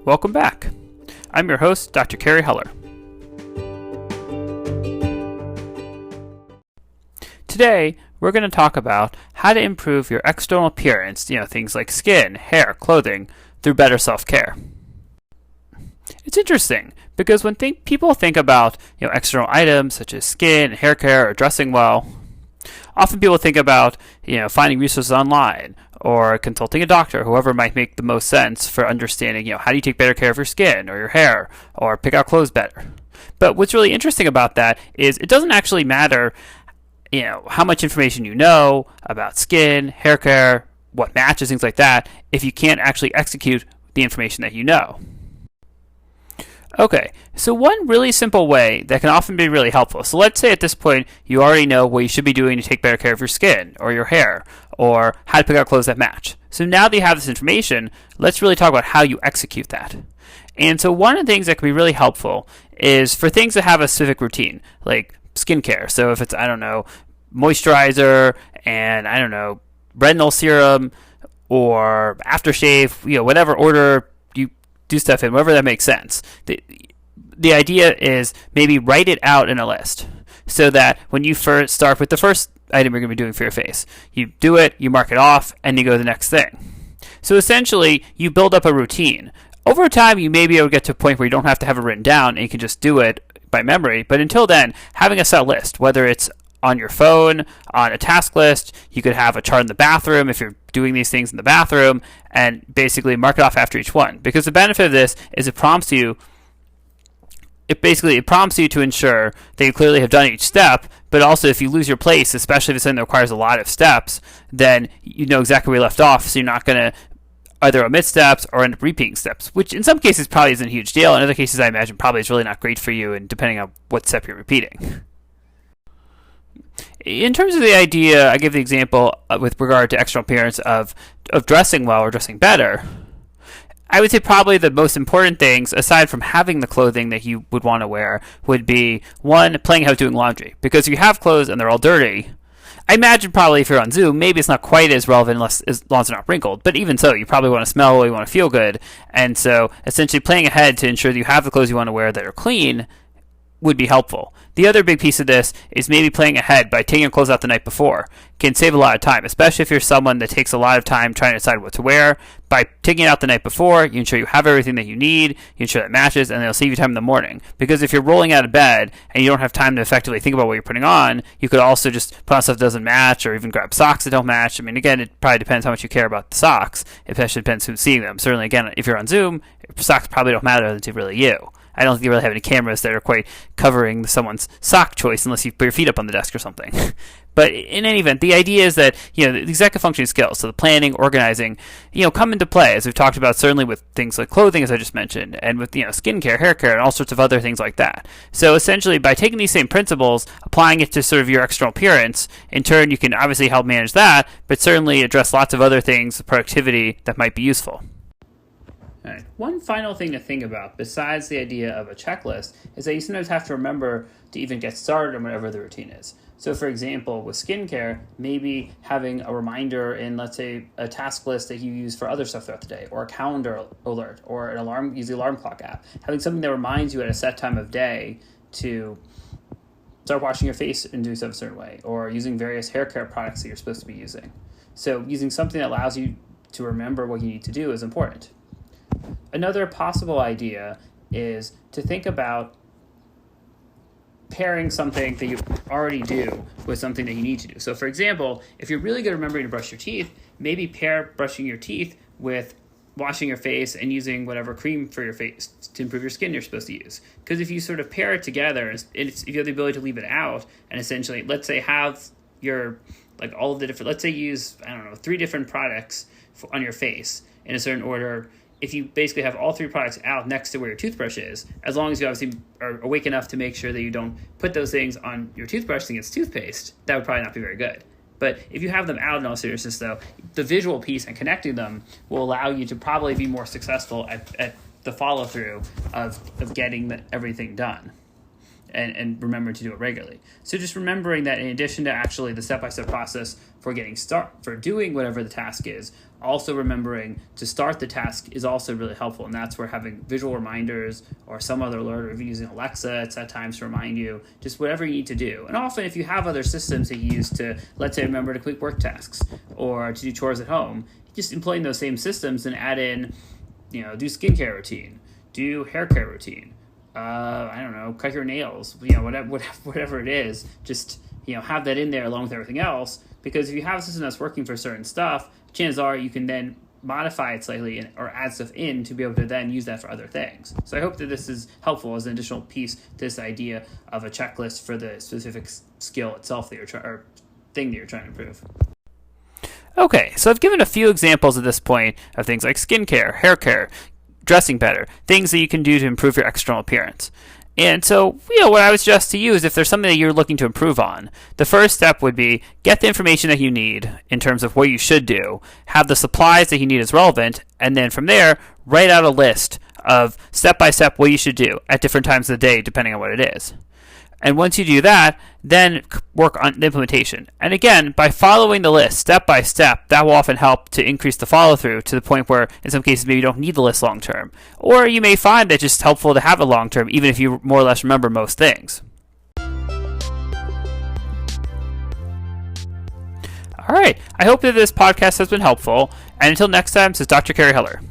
Welcome back. I'm your host, Dr. Carey Heller. Today, we're going to talk about how to improve your external appearance, things like skin, hair, clothing, through better self-care. It's interesting because when people think about external items such as skin, hair care, or dressing well, often people think about finding resources online or consulting a doctor, whoever might make the most sense for understanding how do you take better care of your skin or your hair or pick out clothes better. But what's really interesting about that is it doesn't actually matter how much information you know about skin, hair care, what matches, things like that, if you can't actually execute the information that you know. Okay, so one really simple way that can often be really helpful. So let's say at this point you already know what you should be doing to take better care of your skin or your hair or how to pick out clothes that match. So now that you have this information, let's really talk about how you execute that. And so one of the things that can be really helpful is for things that have a specific routine, like skincare. So if it's, moisturizer and, retinol serum or aftershave, whatever order you do stuff in, whatever that makes sense. The idea is maybe write it out in a list so that when you first start with the first item you're going to be doing for your face, you do it, you mark it off, and you go to the next thing. So essentially, you build up a routine. Over time, you may be able to get to a point where you don't have to have it written down and you can just do it by memory. But until then, having a set list, whether it's on your phone, on a task list, you could have a chart in the bathroom if you're doing these things in the bathroom, and basically mark it off after each one. Because the benefit of this is it prompts you to ensure that you clearly have done each step, but also if you lose your place, especially if it's something that requires a lot of steps, then you know exactly where you left off, so you're not going to either omit steps or end up repeating steps, which in some cases probably isn't a huge deal. In other cases, I imagine probably is really not great for you, and depending on what step you're repeating. In terms of the idea, I give the example with regard to external appearance of dressing well or dressing better. I would say probably the most important things, aside from having the clothing that you would want to wear, would be, one, playing out doing laundry. Because if you have clothes and they're all dirty, I imagine probably if you're on Zoom, maybe it's not quite as relevant as long as they're not wrinkled. But even so, you probably want to smell well, you want to feel good. And so essentially playing ahead to ensure that you have the clothes you want to wear that are clean would be helpful. The other big piece of this is maybe playing ahead by taking your clothes out the night before. Can save a lot of time, especially if you're someone that takes a lot of time trying to decide what to wear. By taking it out the night before, you ensure you have everything that you need, you ensure that matches, and it'll save you time in the morning. Because if you're rolling out of bed and you don't have time to effectively think about what you're putting on, you could also just put on stuff that doesn't match or even grab socks that don't match. Again, it probably depends how much you care about the socks. It especially depends who's seeing them. Certainly, again, if you're on Zoom, socks probably don't matter to really you. I don't think you really have any cameras that are quite covering someone's sock choice unless you put your feet up on the desk or something. But in any event, the idea is that the executive functioning skills, so the planning, organizing, come into play, as we've talked about, certainly with things like clothing, as I just mentioned, and with skincare, hair care, and all sorts of other things like that. So essentially, by taking these same principles, applying it to sort of your external appearance, in turn, you can obviously help manage that, but certainly address lots of other things, productivity, that might be useful. All right. One final thing to think about, besides the idea of a checklist, is that you sometimes have to remember to even get started on whatever the routine is. So, for example, with skincare, maybe having a reminder in, let's say, a task list that you use for other stuff throughout the day, or a calendar alert, or an alarm, use the alarm clock app. Having something that reminds you at a set time of day to start washing your face and do so a certain way, or using various hair care products that you're supposed to be using. So, using something that allows you to remember what you need to do is important. Another possible idea is to think about pairing something that you already do with something that you need to do. So, for example, if you're really good at remembering to brush your teeth, maybe pair brushing your teeth with washing your face and using whatever cream for your face to improve your skin you're supposed to use. Because if you sort of pair it together, if you have the ability to leave it out, and essentially, let's say have your, all of the different, let's say use, 3 different products on your face in a certain order. If you basically have all 3 products out next to where your toothbrush is, as long as you obviously are awake enough to make sure that you don't put those things on your toothbrush against toothpaste, that would probably not be very good. But if you have them out in all seriousness, though, the visual piece and connecting them will allow you to probably be more successful at the follow-through of getting everything done. and remember to do it regularly. So just remembering that in addition to actually the step-by-step process for doing whatever the task is, also remembering to start the task is also really helpful. And that's where having visual reminders or some other alert, or even using Alexa at set times to remind you, just whatever you need to do. And often if you have other systems that you use to, let's say, remember to complete work tasks or to do chores at home, just employing those same systems and add in, do skincare routine, do hair care routine, I don't know, cut your nails, whatever it is, just, have that in there along with everything else. Because if you have a system that's working for certain stuff, chances are you can then modify it slightly or add stuff in to be able to then use that for other things. So I hope that this is helpful as an additional piece to this idea of a checklist for the specific skill itself that or thing that you're trying to improve. Okay, so I've given a few examples at this point of things like skincare, hair care, dressing better, things that you can do to improve your external appearance. And so, what I would suggest to you is if there's something that you're looking to improve on, the first step would be get the information that you need in terms of what you should do, have the supplies that you need as relevant, and then from there, write out a list of step-by-step what you should do at different times of the day, depending on what it is. And once you do that, then work on the implementation. And again, by following the list step by step, that will often help to increase the follow-through to the point where, in some cases, maybe you don't need the list long-term. Or you may find that it's just helpful to have it long-term, even if you more or less remember most things. All right, I hope that this podcast has been helpful. And until next time, this is Dr. Kerry Heller.